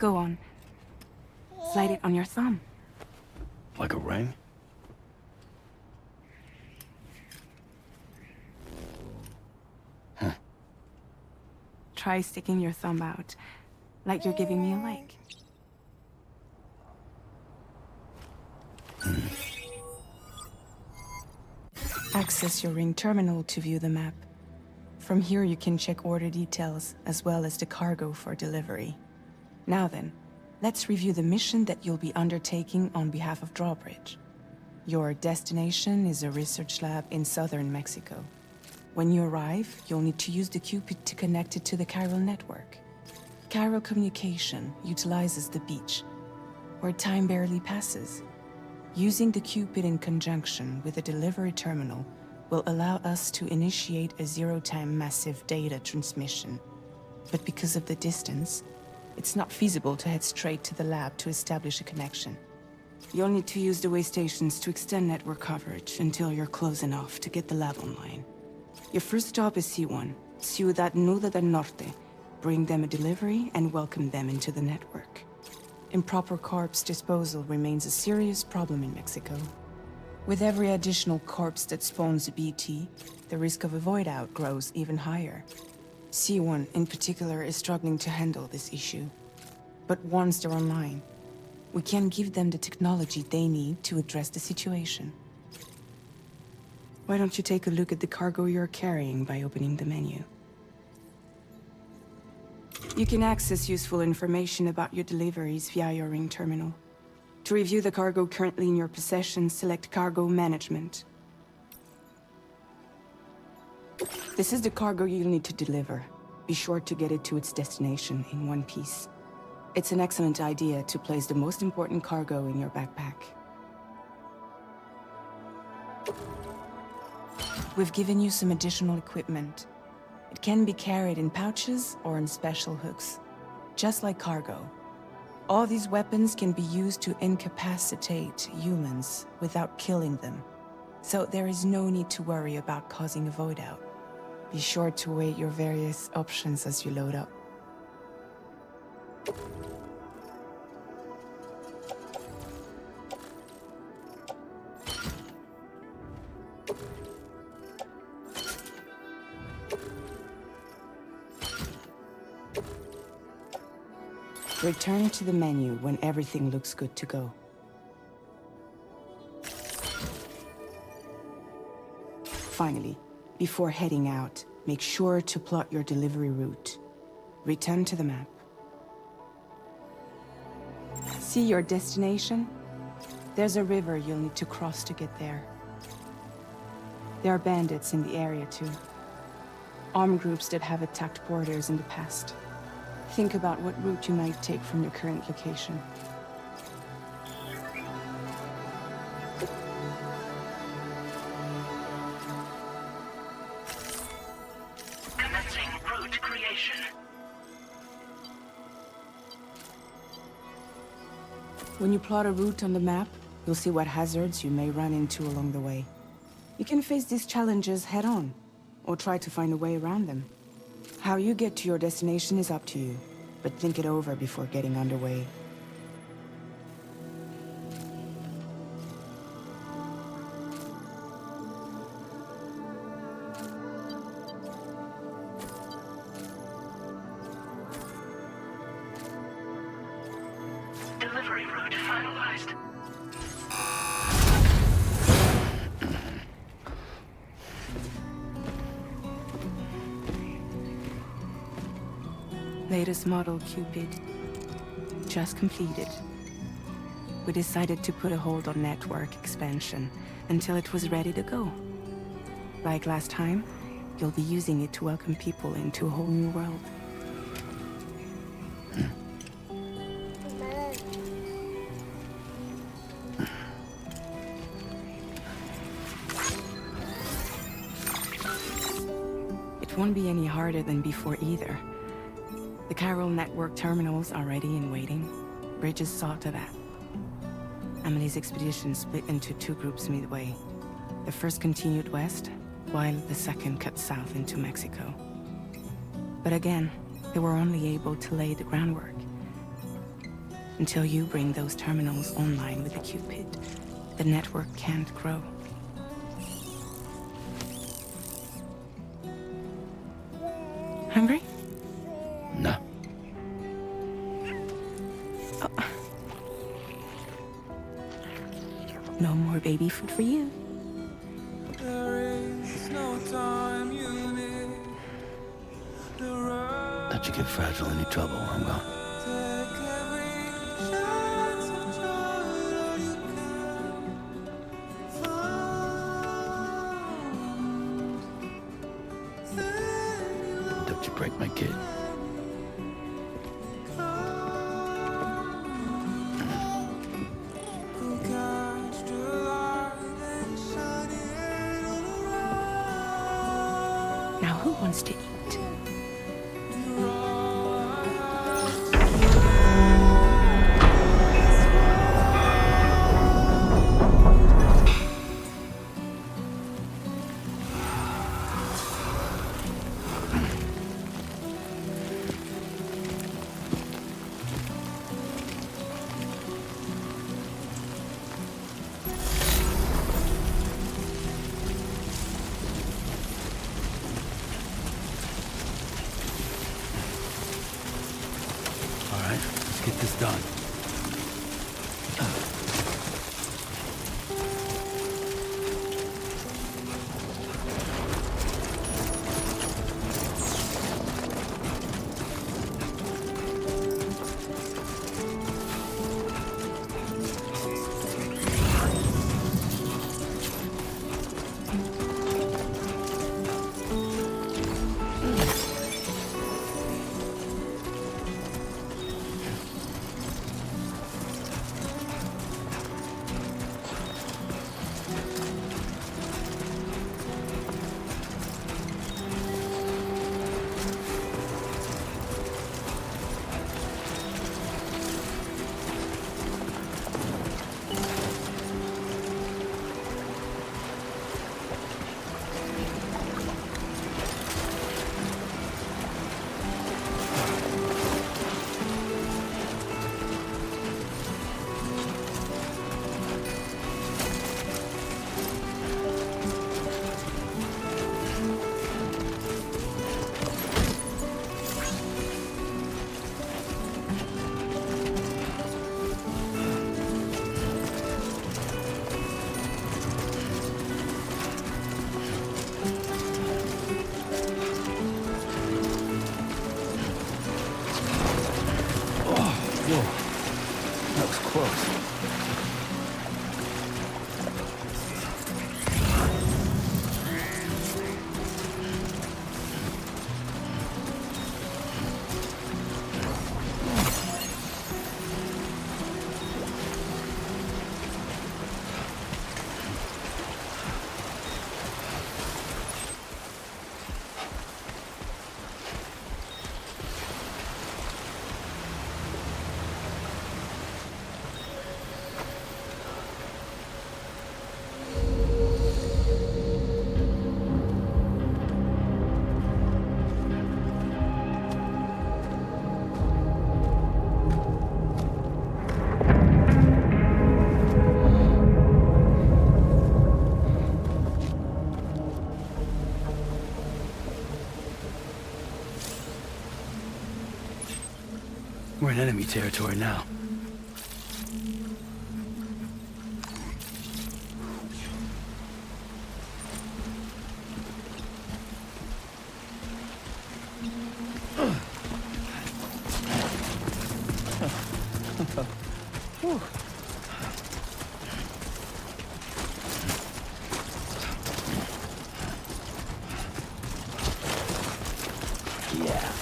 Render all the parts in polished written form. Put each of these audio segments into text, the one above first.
Go on. Slide it on your thumb. Like a ring? Huh. Try sticking your thumb out, like you're giving me a like. Access your ring terminal to view the map. From here you can check order details, as well as the cargo for delivery. Now then, let's review the mission that you'll be undertaking on behalf of Drawbridge. Your destination is a research lab in southern Mexico. When you arrive, you'll need to use the Cupid to connect it to the chiral network. Chiral communication utilizes the beach, where time barely passes. Using the Cupid in conjunction with a delivery terminal will allow us to initiate a zero-time massive data transmission. But because of the distance, it's not feasible to head straight to the lab to establish a connection. You'll need to use the way stations to extend network coverage until you're close enough to get the lab online. Your first stop is C1, Ciudad Nuda del Norte. Bring them a delivery and welcome them into the network. Improper corpse disposal remains a serious problem in Mexico. With every additional corpse that spawns a BT, the risk of a void out grows even higher. C1 in particular is struggling to handle this issue. But once they're online, we can give them the technology they need to address the situation. Why don't you take a look at the cargo you're carrying by opening the menu? You can access useful information about your deliveries via your ring terminal. To review the cargo currently in your possession, select Cargo Management. This is the cargo you'll need to deliver. Be sure to get it to its destination in one piece. It's an excellent idea to place the most important cargo in your backpack. We've given you some additional equipment. It can be carried in pouches or in special hooks, just like cargo. All these weapons can be used to incapacitate humans without killing them. So there is no need to worry about causing a void out. Be sure to weigh your various options as you load up. Return to the menu when everything looks good to go. Finally, before heading out, make sure to plot your delivery route. Return to the map. See your destination? There's a river you'll need to cross to get there. There are bandits in the area too. Armed groups that have attacked borders in the past. Think about what route you might take from your current location. Commencing route creation. When you plot a route on the map, you'll see what hazards you may run into along the way. You can face these challenges head-on, or try to find a way around them. How you get to your destination is up to you, but think it over before getting underway. Delivery route finalized. Latest model Cupid. Just completed. We decided to put a hold on network expansion until it was ready to go. Like last time, you'll be using it to welcome people into a whole new world. It won't be any harder than before either. The chiral network terminals are ready and waiting. Bridges saw to that. Emily's expedition split into two groups midway. The first continued west, while the second cut south into Mexico. But again, they were only able to lay the groundwork. Until you bring those terminals online with the Cupid, the network can't grow. Hungry? No. No more baby food for you. Let you get fragile any trouble, I'm gone. Don't you break my kid. Now who wants to eat? All right, let's get this done. Whoa, that was close. We're in enemy territory now. Yeah.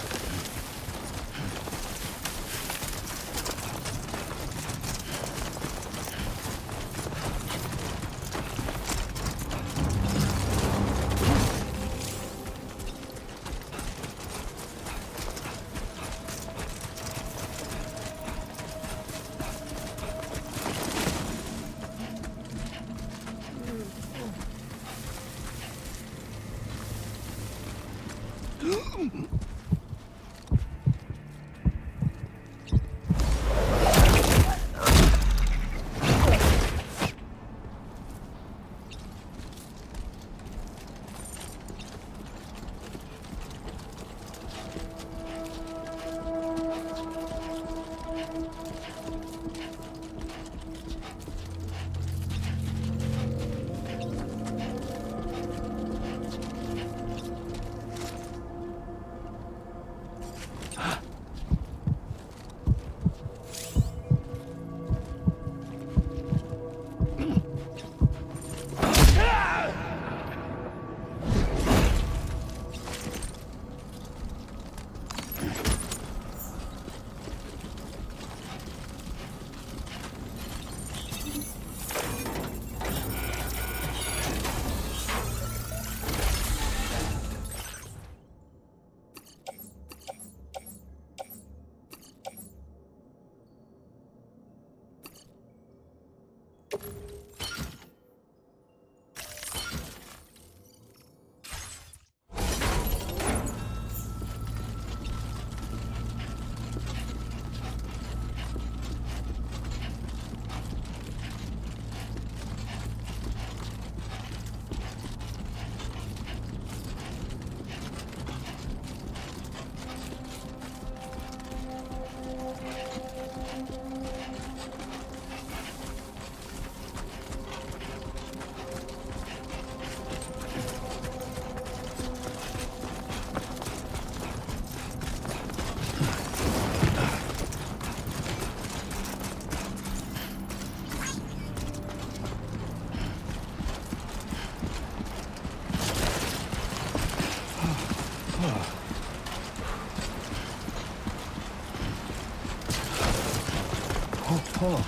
Oh.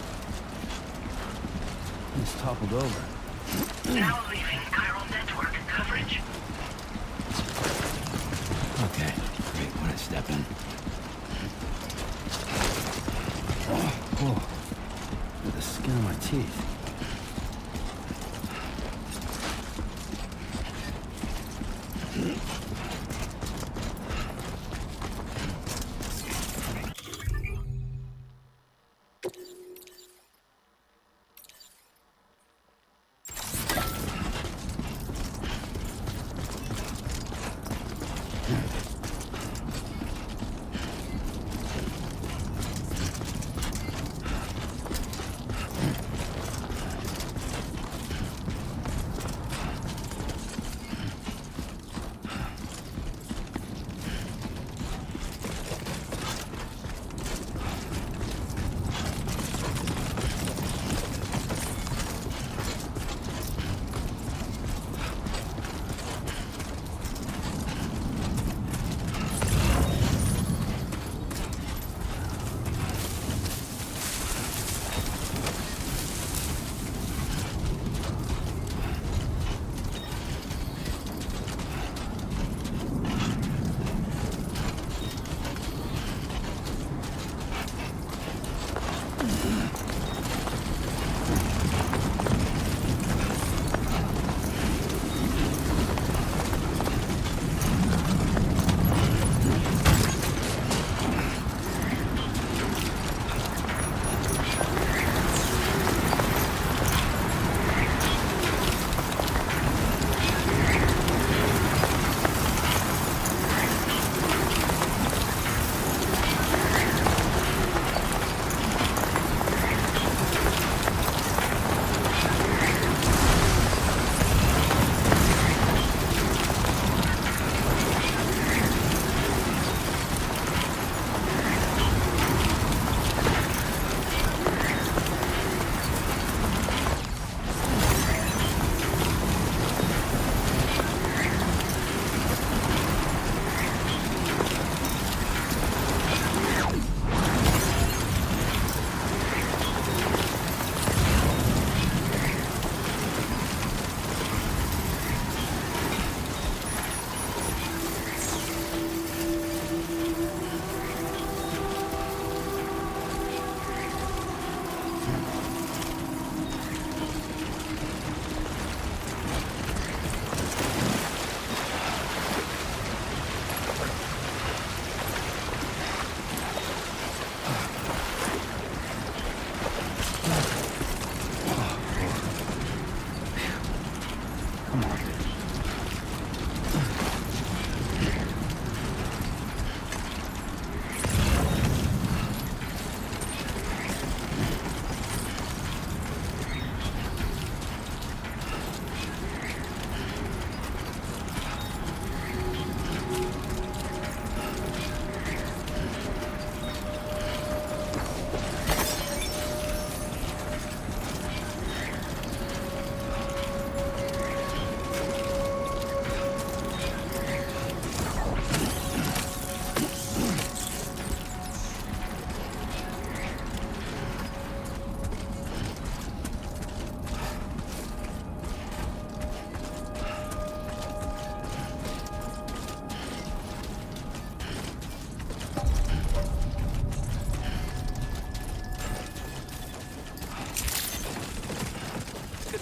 He's toppled over. Now leaving chiral network coverage. Okay, great. When I step in. Oh. With the skin on my teeth.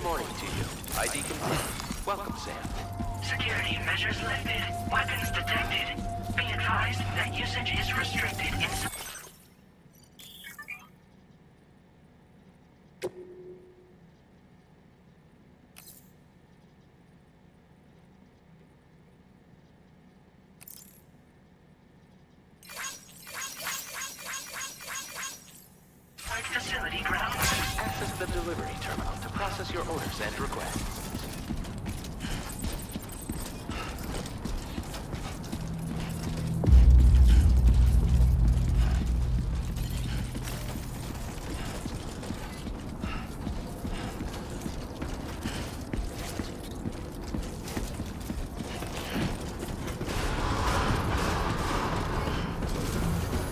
morning to you. ID complete. Welcome, Sam. Security measures lifted. Weapons detected. Be advised that usage is restricted in some... Facility grounds. Access the delivery terminal to process your orders and requests.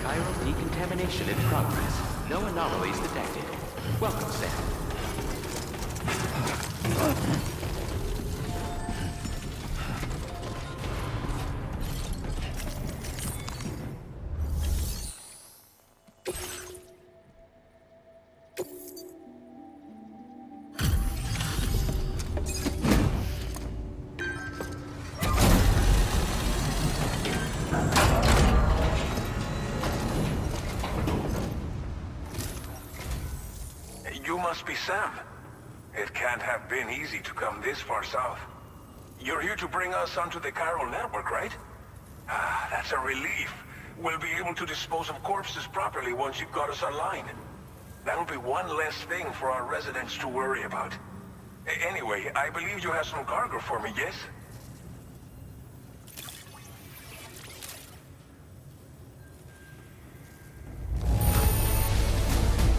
Chiral decontamination in progress. No anomalies detected. Welcome, Sam. You must be Sam. It can't have been easy to come this far south. You're here to bring us onto the chiral network, right? Ah, that's a relief. We'll be able to dispose of corpses properly once you've got us online. That'll be one less thing for our residents to worry about. Anyway, I believe you have some cargo for me, yes?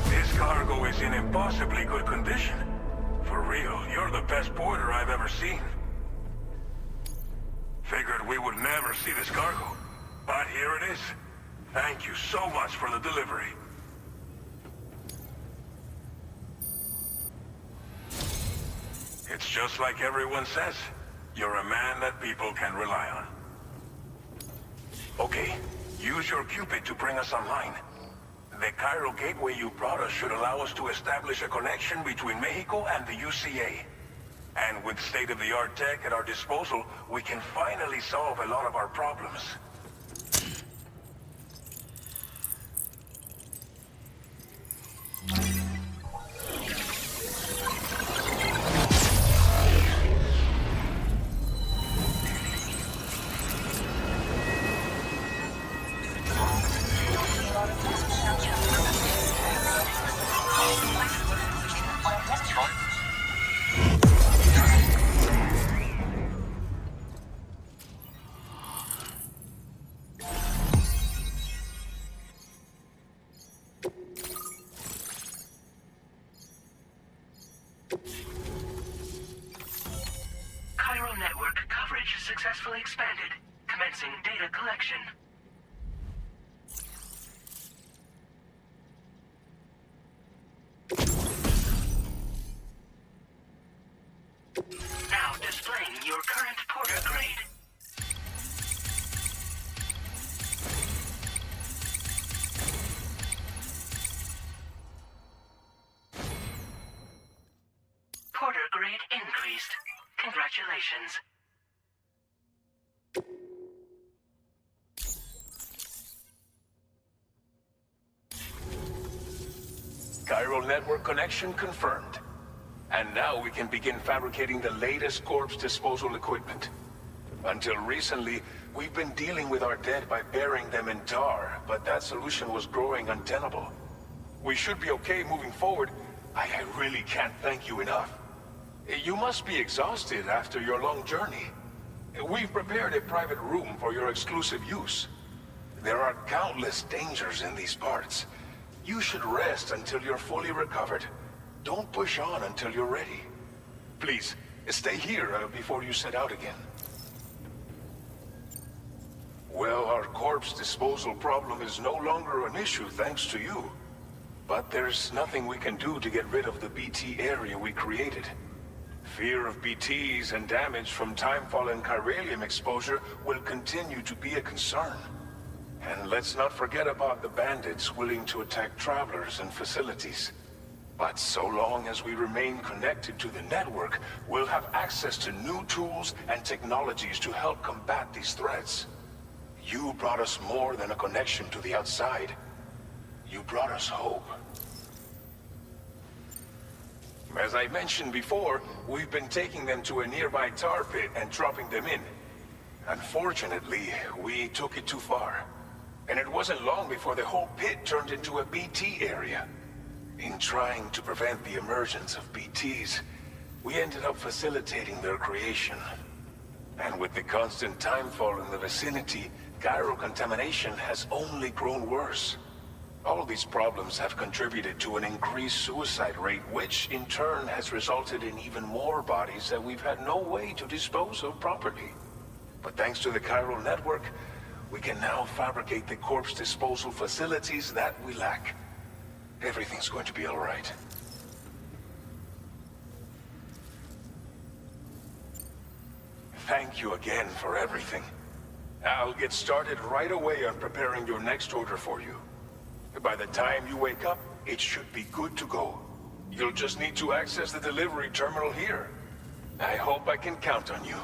This cargo is in impossibly good condition. For real, you're the best porter I've ever seen. Figured we would never see this cargo, but here it is. Thank you so much for the delivery. It's just like everyone says. You're a man that people can rely on. Okay, use your Cupid to bring us online. The chiral gateway you brought us should allow us to establish a connection between Mexico and the UCA. And with state-of-the-art tech at our disposal, we can finally solve a lot of our problems. Chiral network coverage successfully expanded. Commencing data collection. Now displaying your current porter grade. Porter grade increased. Congratulations. Chiral network connection confirmed. And now we can begin fabricating the latest corpse disposal equipment. Until recently, we've been dealing with our dead by burying them in tar, but that solution was growing untenable. We should be okay moving forward. I really can't thank you enough. You must be exhausted after your long journey. We've prepared a private room for your exclusive use. There are countless dangers in these parts. You should rest until you're fully recovered. Don't push on until you're ready. Please, stay here before you set out again. Well, our corpse disposal problem is no longer an issue thanks to you. But there's nothing we can do to get rid of the BT area we created. Fear of BTs and damage from timefall and chiralium exposure will continue to be a concern. And let's not forget about the bandits willing to attack travelers and facilities. But so long as we remain connected to the network, we'll have access to new tools and technologies to help combat these threats. You brought us more than a connection to the outside. You brought us hope. As I mentioned before, we've been taking them to a nearby tar pit and dropping them in. Unfortunately, we took it too far. And it wasn't long before the whole pit turned into a BT area. In trying to prevent the emergence of BTs, we ended up facilitating their creation. And with the constant timefall in the vicinity, gyro contamination has only grown worse. All these problems have contributed to an increased suicide rate, which in turn has resulted in even more bodies that we've had no way to dispose of properly. But thanks to the chiral network, we can now fabricate the corpse disposal facilities that we lack. Everything's going to be all right. Thank you again for everything. I'll get started right away on preparing your next order for you. By the time you wake up, it should be good to go. You'll just need to access the delivery terminal here. I hope I can count on you.